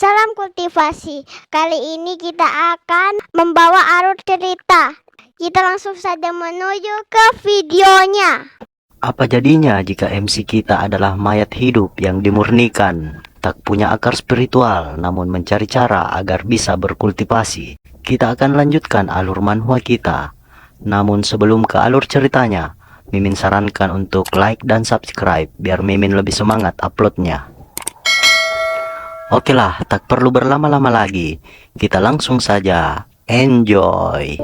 Salam kultivasi. Kali ini kita akan membawa alur cerita. Kita langsung saja menuju ke videonya. Apa jadinya jika MC kita adalah mayat hidup yang dimurnikan, tak punya akar spiritual namun mencari cara agar bisa berkultivasi? Kita akan lanjutkan alur manhwa kita. Namun sebelum ke alur ceritanya, Mimin sarankan untuk like dan subscribe biar Mimin lebih semangat uploadnya. Oke lah, tak perlu berlama-lama lagi. Kita langsung saja. Enjoy!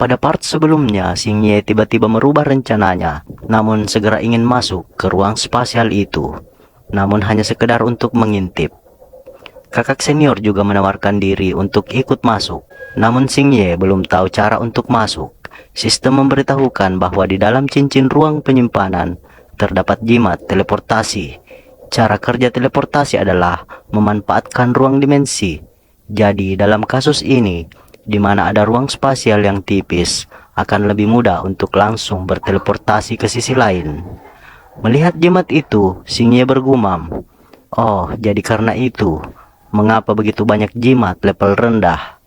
Pada part sebelumnya, Xing Ye tiba-tiba merubah rencananya, namun segera ingin masuk ke ruang spasial itu, namun hanya sekedar untuk mengintip. Kakak senior juga menawarkan diri untuk ikut masuk, namun Xing Ye belum tahu cara untuk masuk. Sistem memberitahukan bahwa di dalam cincin ruang penyimpanan terdapat jimat teleportasi. Cara kerja teleportasi adalah memanfaatkan ruang dimensi. Jadi dalam kasus ini, di mana ada ruang spasial yang tipis, akan lebih mudah untuk langsung berteleportasi ke sisi lain. Melihat jimat itu, Xing Ye bergumam, "Oh, jadi karena itu, mengapa begitu banyak jimat level rendah?"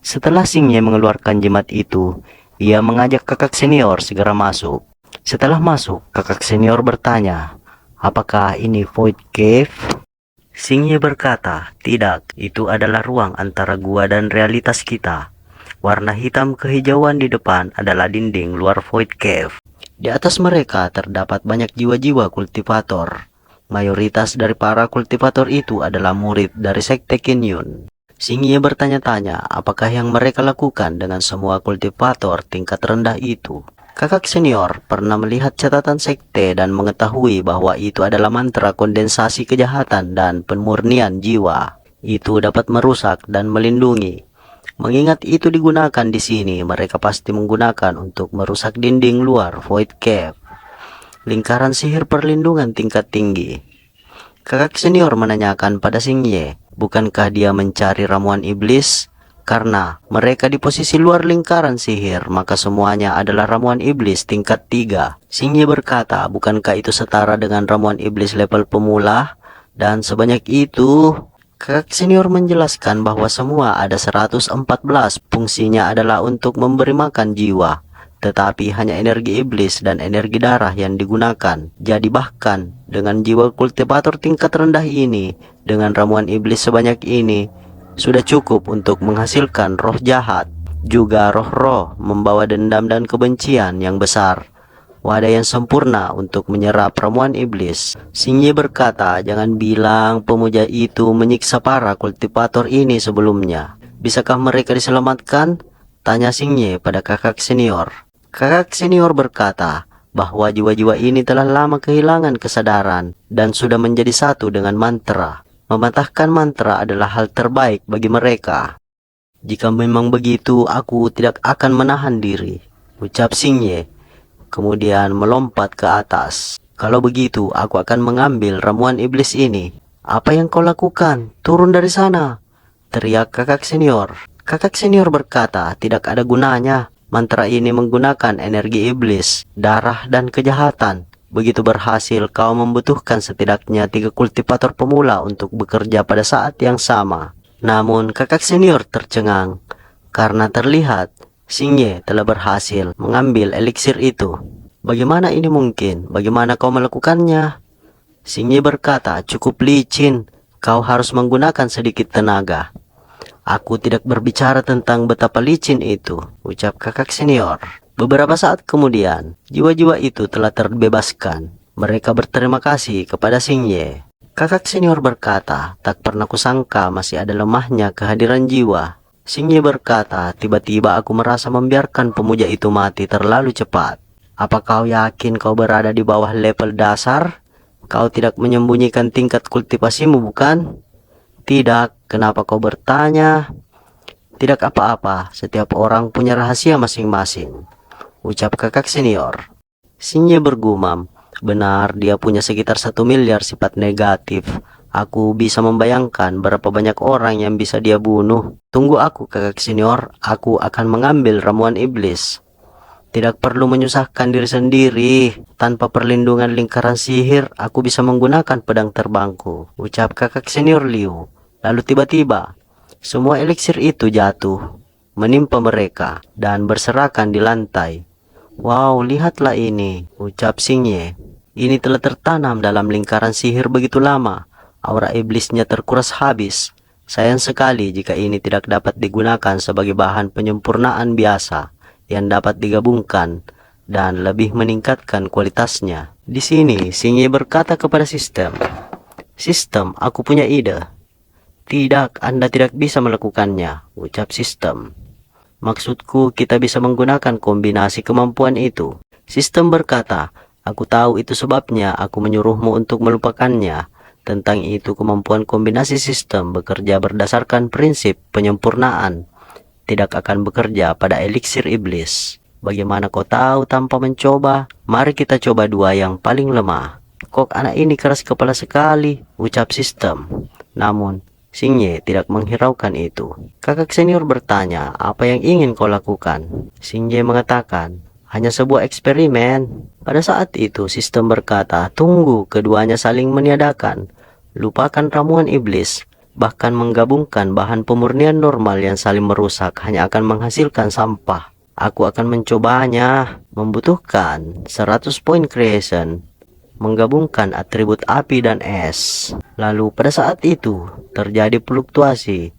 Setelah Xing Ye mengeluarkan jimat itu, ia mengajak kakak senior segera masuk. Setelah masuk, kakak senior bertanya, "Apakah ini Void Cave?" Xing Ye berkata, "Tidak, itu adalah ruang antara gua dan realitas kita. Warna hitam kehijauan di depan adalah dinding luar Void Cave. Di atas mereka terdapat banyak jiwa-jiwa kultivator. Mayoritas dari para kultivator itu adalah murid dari Sekte Qinyun." Xing Ye bertanya-tanya apakah yang mereka lakukan dengan semua kultivator tingkat rendah itu. Kakak senior pernah melihat catatan sekte dan mengetahui bahwa itu adalah mantra kondensasi kejahatan dan pemurnian jiwa. Itu dapat merusak dan melindungi. Mengingat itu digunakan di sini, mereka pasti menggunakan untuk merusak dinding luar Void Cave. Lingkaran sihir perlindungan tingkat tinggi. Kakak senior menanyakan pada Xing Ye, bukankah dia mencari ramuan iblis? Karena mereka di posisi luar lingkaran sihir, maka semuanya adalah ramuan iblis tingkat 3. Xing Ye berkata, bukankah itu setara dengan ramuan iblis level pemula? Dan sebanyak itu, kakak senior menjelaskan bahwa semua ada 114, fungsinya adalah untuk memberi makan jiwa. Tetapi hanya energi iblis dan energi darah yang digunakan. Jadi bahkan dengan jiwa kultivator tingkat rendah ini, dengan ramuan iblis sebanyak ini, sudah cukup untuk menghasilkan roh jahat. Juga roh-roh membawa dendam dan kebencian yang besar. Wadah yang sempurna untuk menyerap ramuan iblis. Xing Ye berkata, jangan bilang pemuja itu menyiksa para kultivator ini sebelumnya. Bisakah mereka diselamatkan? Tanya Xing Ye pada kakak senior. Kakak senior berkata bahwa jiwa-jiwa ini telah lama kehilangan kesadaran dan sudah menjadi satu dengan mantra. Mematahkan mantra adalah hal terbaik bagi mereka. Jika memang begitu, aku tidak akan menahan diri, ucap Xing Ye. Kemudian melompat ke atas. Kalau begitu, aku akan mengambil ramuan iblis ini. Apa yang kau lakukan? Turun dari sana, teriak kakak senior. Kakak senior berkata, tidak ada gunanya. Mantra ini menggunakan energi iblis, darah, dan kejahatan. Begitu berhasil, kau membutuhkan setidaknya 3 kultivator pemula untuk bekerja pada saat yang sama. Namun kakak senior tercengang, karena terlihat Xing Ye telah berhasil mengambil eliksir itu. Bagaimana ini mungkin? Bagaimana kau melakukannya? Xing Ye berkata, cukup licin, kau harus menggunakan sedikit tenaga. Aku tidak berbicara tentang betapa licin itu, ucap kakak senior. Beberapa saat kemudian, jiwa-jiwa itu telah terbebaskan. Mereka berterima kasih kepada Xing Ye. Kakak senior berkata, tak pernah kusangka masih ada lemahnya kehadiran jiwa. Xing Ye berkata, tiba-tiba aku merasa membiarkan pemuja itu mati terlalu cepat. Apa kau yakin kau berada di bawah level dasar? Kau tidak menyembunyikan tingkat kultivasimu, bukan? Tidak, kenapa kau bertanya? Tidak apa-apa, setiap orang punya rahasia masing-masing, ucap kakak senior. Xing Ye bergumam, benar dia punya sekitar 1 miliar sifat negatif. Aku bisa membayangkan berapa banyak orang yang bisa dia bunuh. Tunggu aku kakak senior, aku akan mengambil ramuan iblis. Tidak perlu menyusahkan diri sendiri. Tanpa perlindungan lingkaran sihir, aku bisa menggunakan pedang terbangku, ucap kakak senior Liu. Lalu tiba-tiba, semua eliksir itu jatuh, menimpa mereka, dan berserakan di lantai. Wow, lihatlah ini, ucap Xingye. Ini telah tertanam dalam lingkaran sihir begitu lama. Aura iblisnya terkuras habis. Sayang sekali jika ini tidak dapat digunakan sebagai bahan penyempurnaan biasa yang dapat digabungkan dan lebih meningkatkan kualitasnya. Di sini, Xingye berkata kepada sistem, "Sistem, aku punya ide." "Tidak, Anda tidak bisa melakukannya," ucap sistem. "Maksudku, kita bisa menggunakan kombinasi kemampuan itu." Sistem berkata, "Aku tahu itu sebabnya aku menyuruhmu untuk melupakannya. Tentang itu, kemampuan kombinasi sistem bekerja berdasarkan prinsip penyempurnaan. Tidak akan bekerja pada eliksir iblis. Bagaimana kau tahu tanpa mencoba? Mari kita coba dua yang paling lemah." "Kok anak ini keras kepala sekali," ucap sistem. Namun, Xingye tidak menghiraukan itu. Kakak senior bertanya, "Apa yang ingin kau lakukan?" Xingye mengatakan, "Hanya sebuah eksperimen." Pada saat itu, sistem berkata, "Tunggu, keduanya saling meniadakan. Lupakan ramuan iblis. Bahkan menggabungkan bahan pemurnian normal yang saling merusak hanya akan menghasilkan sampah. Aku akan mencobanya. Membutuhkan 100 poin creation. Menggabungkan atribut api dan es." Lalu pada saat itu terjadi fluktuasi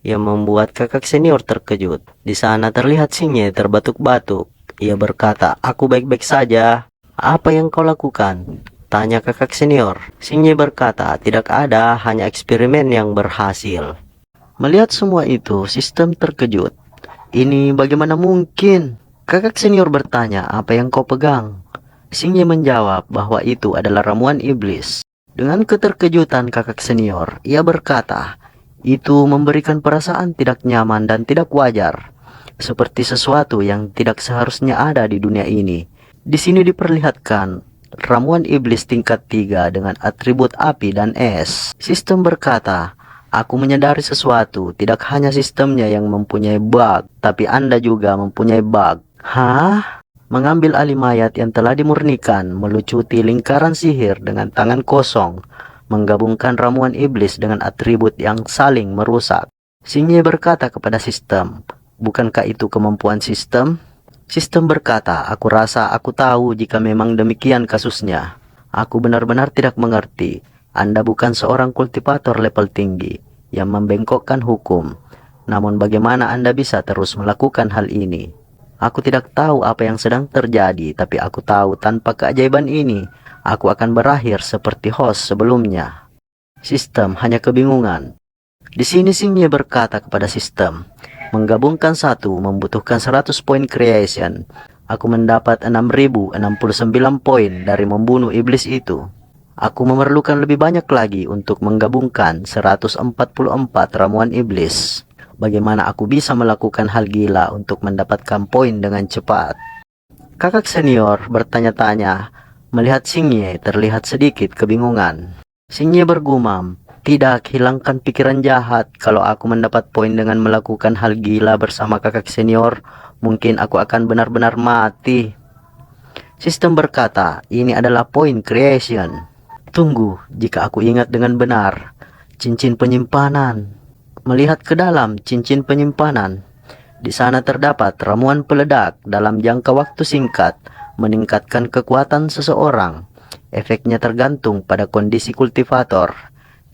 yang membuat kakak senior terkejut. Di sana terlihat Xingye terbatuk-batuk. Ia berkata, "Aku baik-baik saja." "Apa yang kau lakukan?" tanya kakak senior. Xingye berkata, "Tidak ada, hanya eksperimen yang berhasil." Melihat semua itu, sistem terkejut. "Ini bagaimana mungkin?" Kakak senior bertanya, "Apa yang kau pegang?" Xingye menjawab bahwa itu adalah ramuan iblis. Dengan keterkejutan kakak senior, ia berkata, "Itu memberikan perasaan tidak nyaman dan tidak wajar. Seperti sesuatu yang tidak seharusnya ada di dunia ini. Di sini diperlihatkan ramuan iblis tingkat 3 dengan atribut api dan es." Sistem berkata, "Aku menyadari sesuatu, tidak hanya sistemnya yang mempunyai bug, tapi Anda juga mempunyai bug." "Hah?" Mengambil alih mayat yang telah dimurnikan, melucuti lingkaran sihir dengan tangan kosong, menggabungkan ramuan iblis dengan atribut yang saling merusak. Xingye berkata kepada sistem, "Bukankah itu kemampuan sistem?" Sistem berkata, "Aku rasa aku tahu jika memang demikian kasusnya. Aku benar-benar tidak mengerti. Anda bukan seorang kultivator level tinggi yang membengkokkan hukum. Namun bagaimana Anda bisa terus melakukan hal ini? Aku tidak tahu apa yang sedang terjadi, tapi aku tahu tanpa keajaiban ini, aku akan berakhir seperti host sebelumnya." Sistem hanya kebingungan. Di sini Xingye berkata kepada sistem, "Menggabungkan satu membutuhkan 100 poin creation. Aku mendapat 6.069 poin dari membunuh iblis itu. Aku memerlukan lebih banyak lagi untuk menggabungkan 144 ramuan iblis. Bagaimana aku bisa melakukan hal gila untuk mendapatkan poin dengan cepat?" Kakak senior bertanya-tanya. Melihat Xingye terlihat sedikit kebingungan. Xingye bergumam, "Tidak, hilangkan pikiran jahat. Kalau aku mendapat poin dengan melakukan hal gila bersama kakak senior, mungkin aku akan benar-benar mati." Sistem berkata, "Ini adalah poin creation. Tunggu, jika aku ingat dengan benar, cincin penyimpanan." Melihat ke dalam cincin penyimpanan, di sana terdapat ramuan peledak dalam jangka waktu singkat, meningkatkan kekuatan seseorang. Efeknya tergantung pada kondisi kultivator.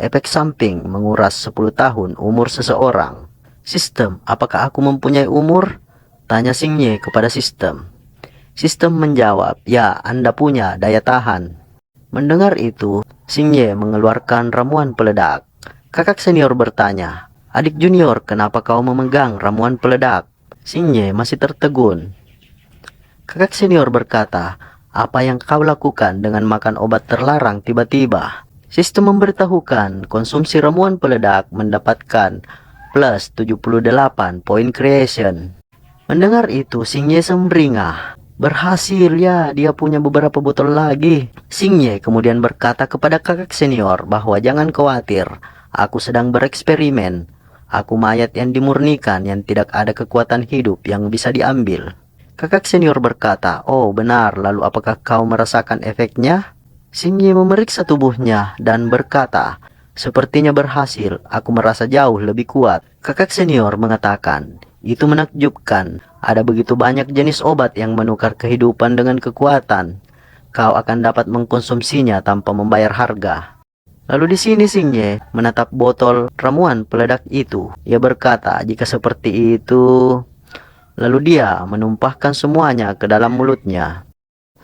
Efek samping menguras 10 tahun umur seseorang. "Sistem, apakah aku mempunyai umur?" tanya Xingye kepada sistem. Sistem menjawab, "Ya, Anda punya daya tahan." Mendengar itu, Xingye mengeluarkan ramuan peledak. Kakak senior bertanya, "Adik junior, kenapa kau memegang ramuan peledak?" Xingye masih tertegun. Kakak senior berkata, "Apa yang kau lakukan dengan makan obat terlarang tiba-tiba?" Sistem memberitahukan konsumsi ramuan peledak mendapatkan plus 78 poin creation. Mendengar itu, Xingye sumringah. "Berhasil ya, dia punya beberapa botol lagi." Xingye kemudian berkata kepada kakak senior bahwa jangan khawatir, aku sedang bereksperimen. Aku mayat yang dimurnikan yang tidak ada kekuatan hidup yang bisa diambil. Kakak senior berkata, "Oh benar, lalu apakah kau merasakan efeknya?" Xing Ye memeriksa tubuhnya dan berkata, "Sepertinya berhasil, aku merasa jauh lebih kuat." Kakak senior mengatakan, "Itu menakjubkan, ada begitu banyak jenis obat yang menukar kehidupan dengan kekuatan. Kau akan dapat mengkonsumsinya tanpa membayar harga." Lalu di sini Xing Ye menatap botol ramuan peledak itu. Ia berkata, "Jika seperti itu..." Lalu dia menumpahkan semuanya ke dalam mulutnya.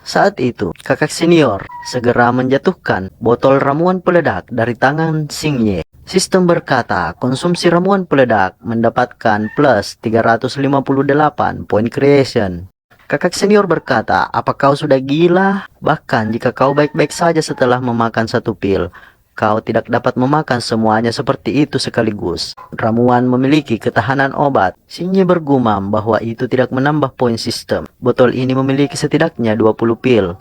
Saat itu, kakak senior segera menjatuhkan botol ramuan peledak dari tangan Xing Ye. Sistem berkata, konsumsi ramuan peledak mendapatkan plus 358 poin creation. Kakak senior berkata, "Apa kau sudah gila? Bahkan jika kau baik-baik saja setelah memakan satu pil, kau tidak dapat memakan semuanya seperti itu sekaligus. Ramuan memiliki ketahanan obat." Xing Ye bergumam bahwa itu tidak menambah poin sistem. Botol ini memiliki setidaknya 20 pil.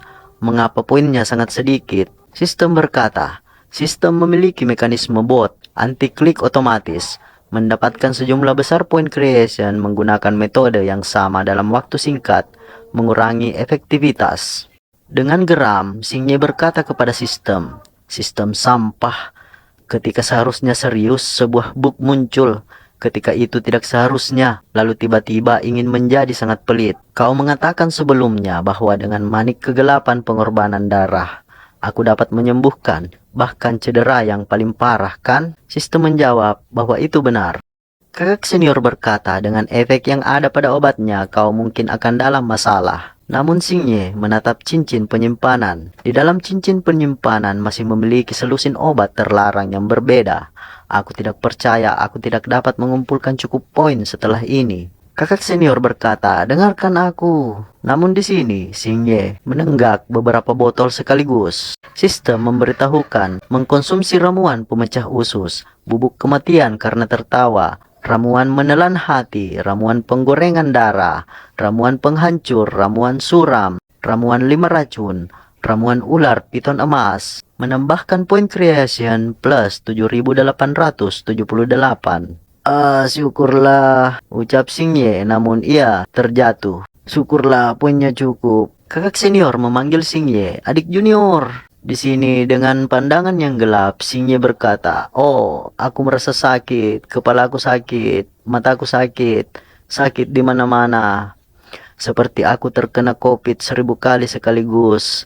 Mengapa poinnya sangat sedikit? Sistem berkata, sistem memiliki mekanisme bot, anti-klik otomatis, mendapatkan sejumlah besar poin creation menggunakan metode yang sama dalam waktu singkat, mengurangi efektivitas. Dengan geram, Xing Ye berkata kepada sistem, "Sistem sampah. Ketika seharusnya serius, sebuah bug muncul. Ketika itu tidak seharusnya, lalu tiba-tiba ingin menjadi sangat pelit. Kau mengatakan sebelumnya bahwa dengan manik kegelapan pengorbanan darah, aku dapat menyembuhkan, bahkan cedera yang paling parah, kan?" Sistem menjawab bahwa itu benar. Kakak senior berkata, "Dengan efek yang ada pada obatnya, kau mungkin akan dalam masalah." Namun Xing Ye menatap cincin penyimpanan. Di dalam cincin penyimpanan masih memiliki selusin obat terlarang yang berbeda. "Aku tidak percaya aku tidak dapat mengumpulkan cukup poin setelah ini." Kakak senior berkata, "Dengarkan aku." Namun di sini, Xing Ye menenggak beberapa botol sekaligus. Sistem memberitahukan mengkonsumsi ramuan pemecah usus, bubuk kematian karena tertawa, ramuan menelan hati, ramuan penggorengan darah, ramuan penghancur, ramuan suram, ramuan 5 racun, ramuan ular piton emas, menambahkan poin creation plus 7.878. Syukurlah, ucap Xing Ye, namun ia terjatuh. "Syukurlah, poinnya cukup." Kakak senior memanggil Xing Ye, "Adik junior." Di sini dengan pandangan yang gelap, Xing Ye berkata, "Oh, aku merasa sakit, kepalaku sakit, mataku sakit, sakit di mana-mana. Seperti aku terkena COVID 1000 kali sekaligus.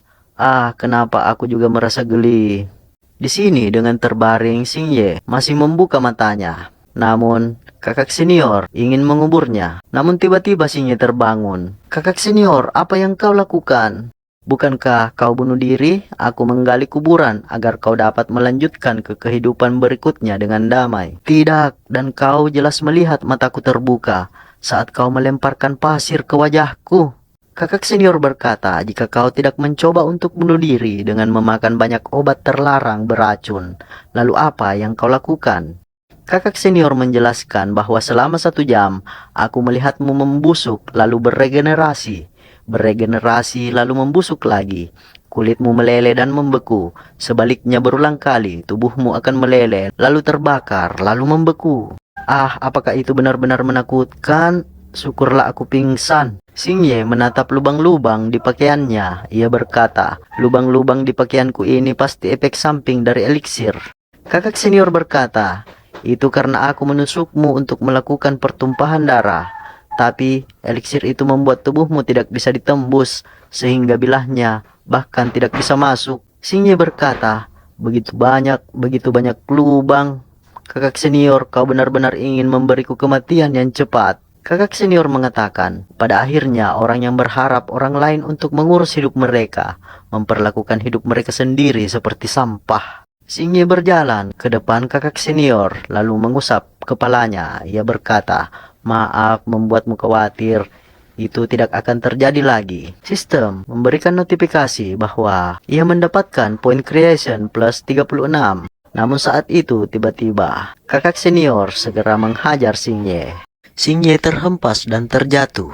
Kenapa aku juga merasa geli." Di sini dengan terbaring, Xing Ye masih membuka matanya. Namun, kakak senior ingin menguburnya. Namun tiba-tiba Xing Ye terbangun. "Kakak senior, apa yang kau lakukan? Bukankah kau bunuh diri? Aku menggali kuburan agar kau dapat melanjutkan ke kehidupan berikutnya dengan damai." "Tidak, dan kau jelas melihat mataku terbuka saat kau melemparkan pasir ke wajahku." Kakak senior berkata, "Jika kau tidak mencoba untuk bunuh diri dengan memakan banyak obat terlarang beracun, lalu apa yang kau lakukan?" Kakak senior menjelaskan bahwa selama 1 jam, aku melihatmu membusuk lalu beregenerasi. Beregenerasi lalu membusuk lagi. Kulitmu meleleh dan membeku. Sebaliknya berulang kali, tubuhmu akan meleleh, lalu terbakar, lalu membeku. Apakah itu benar-benar menakutkan? Syukurlah aku pingsan." Xing Ye menatap lubang-lubang di pakaiannya. Ia berkata, "Lubang-lubang di pakaianku ini pasti efek samping dari eliksir." Kakak senior berkata, "Itu karena aku menusukmu untuk melakukan pertumpahan darah. Tapi eliksir itu membuat tubuhmu tidak bisa ditembus, sehingga bilahnya bahkan tidak bisa masuk." Xing Ye berkata, begitu banyak lubang. Kakak senior, kau benar-benar ingin memberiku kematian yang cepat." Kakak senior mengatakan, pada akhirnya orang yang berharap orang lain untuk mengurus hidup mereka, memperlakukan hidup mereka sendiri seperti sampah. Xing Ye berjalan ke depan kakak senior, lalu mengusap kepalanya. Ia berkata, "Maaf membuatmu khawatir. Itu tidak akan terjadi lagi." Sistem memberikan notifikasi bahwa ia mendapatkan poin creation plus 36. Namun saat itu tiba-tiba kakak senior segera menghajar Xing Ye. Xing Ye terhempas dan terjatuh.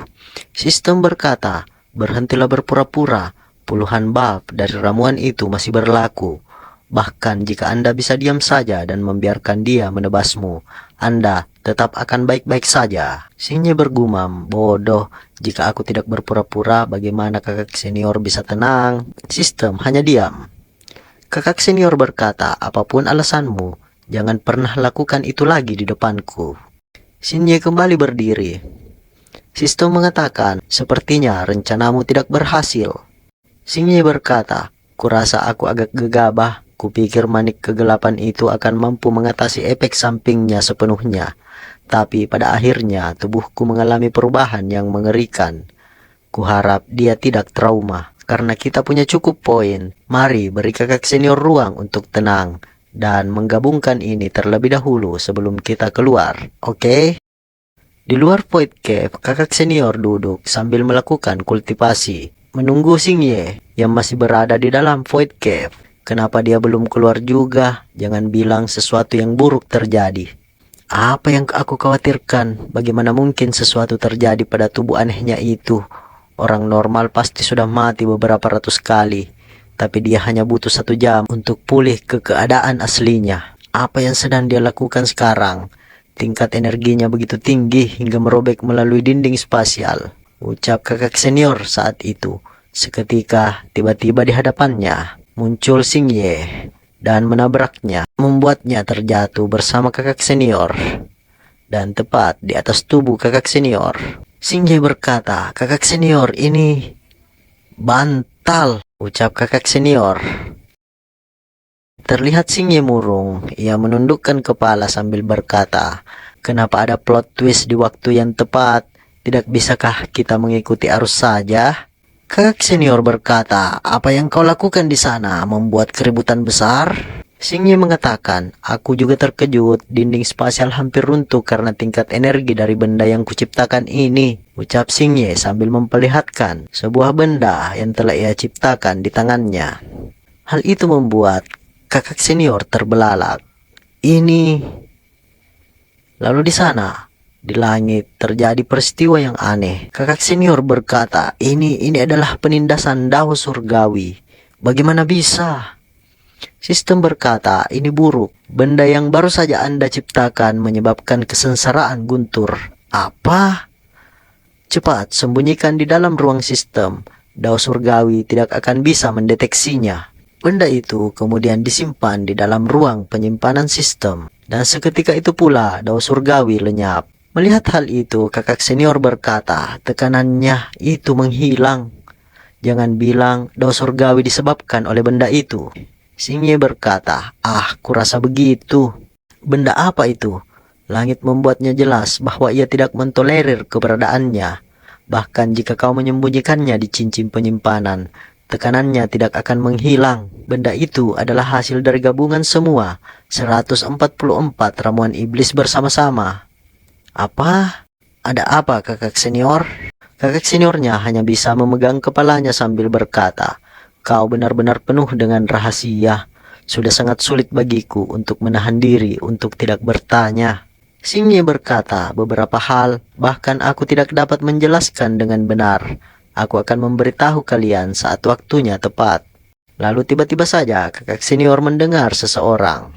Sistem berkata, "Berhentilah berpura-pura. Puluhan bab dari ramuan itu masih berlaku. Bahkan jika Anda bisa diam saja dan membiarkan dia menebasmu, Anda tetap akan baik-baik saja. Sinye bergumam, bodoh, jika aku tidak berpura-pura bagaimana kakak senior bisa tenang? Sistem hanya diam. Kakak senior berkata, apapun alasanmu, jangan pernah lakukan itu lagi di depanku. Sinye kembali berdiri. Sistem mengatakan, sepertinya rencanamu tidak berhasil. Sinye berkata, kurasa aku agak gegabah. Kupikir manik kegelapan itu akan mampu mengatasi efek sampingnya sepenuhnya. Tapi pada akhirnya tubuhku mengalami perubahan yang mengerikan. Kuharap dia tidak trauma. Karena kita punya cukup poin, mari beri kakak senior ruang untuk tenang. Dan menggabungkan ini terlebih dahulu sebelum kita keluar, oke? Di luar Void Cave, kakak senior duduk sambil melakukan kultivasi. Menunggu Sinye yang masih berada di dalam Void Cave. Kenapa dia belum keluar juga? Jangan bilang sesuatu yang buruk terjadi. Apa yang aku khawatirkan? Bagaimana mungkin sesuatu terjadi pada tubuh anehnya itu? Orang normal pasti sudah mati beberapa ratus kali. Tapi dia hanya butuh 1 jam untuk pulih ke keadaan aslinya. Apa yang sedang dia lakukan sekarang? Tingkat energinya begitu tinggi hingga merobek melalui dinding spasial. Ucap kakak senior saat itu. Seketika tiba-tiba di hadapannya muncul Sinye dan menabraknya, membuatnya terjatuh bersama kakak senior dan tepat di atas tubuh kakak senior. Sinye berkata, kakak senior ini bantal, ucap kakak senior. Terlihat Sinye murung, ia menundukkan kepala sambil berkata, kenapa ada plot twist di waktu yang tepat? Tidak bisakah kita mengikuti arus saja? Kakak senior berkata, apa yang kau lakukan di sana? Membuat keributan besar? Sinye mengatakan, aku juga terkejut, dinding spasial hampir runtuh karena tingkat energi dari benda yang kuciptakan ini. Ucap Sinye sambil memperlihatkan sebuah benda yang telah ia ciptakan di tangannya. Hal itu membuat kakak senior terbelalak. Lalu di sana, di langit terjadi peristiwa yang aneh. Kakak senior berkata, ini adalah penindasan dao surgawi. Bagaimana bisa? Sistem berkata, ini buruk. Benda yang baru saja Anda ciptakan menyebabkan kesengsaraan guntur. Apa? Cepat, sembunyikan di dalam ruang sistem. Dao surgawi tidak akan bisa mendeteksinya. Benda itu kemudian disimpan di dalam ruang penyimpanan sistem. Dan seketika itu pula dao surgawi lenyap. Melihat hal itu, kakak senior berkata, tekanannya itu menghilang. Jangan bilang dao surgawi disebabkan oleh benda itu. Sinye berkata, kurasa begitu. Benda apa itu? Langit membuatnya jelas bahwa ia tidak mentolerir keberadaannya. Bahkan jika kau menyembunyikannya di cincin penyimpanan, tekanannya tidak akan menghilang. Benda itu adalah hasil dari gabungan semua 144 ramuan iblis bersama-sama. Apa? Ada apa kakak senior? Kakak seniornya hanya bisa memegang kepalanya sambil berkata, kau benar-benar penuh dengan rahasia. Sudah sangat sulit bagiku untuk menahan diri untuk tidak bertanya. Sinye berkata beberapa hal, bahkan aku tidak dapat menjelaskan dengan benar. Aku akan memberitahu kalian saat waktunya tepat. Lalu tiba-tiba saja kakak senior mendengar seseorang.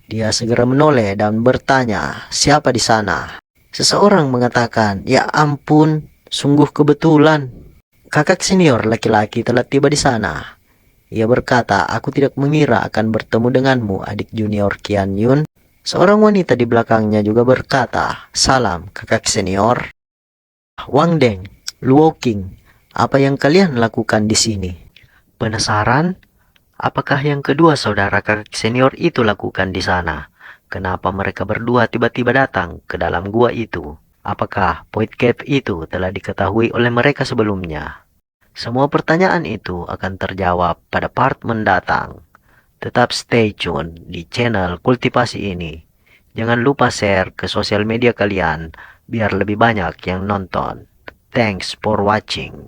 Dia segera menoleh dan bertanya, siapa di sana? Seseorang mengatakan, ya ampun, sungguh kebetulan. Kakak senior laki-laki telah tiba di sana. Ia berkata, aku tidak mengira akan bertemu denganmu, adik junior Qian Yun. Seorang wanita di belakangnya juga berkata, salam kakak senior. Wang Deng, Luo Qing, apa yang kalian lakukan di sini? Penasaran? Apakah yang kedua saudara kakak senior itu lakukan di sana? Kenapa mereka berdua tiba-tiba datang ke dalam gua itu? Apakah Void Cave itu telah diketahui oleh mereka sebelumnya? Semua pertanyaan itu akan terjawab pada part mendatang. Tetap stay tune di channel Kultivasi ini. Jangan lupa share ke sosial media kalian biar lebih banyak yang nonton. Thanks for watching.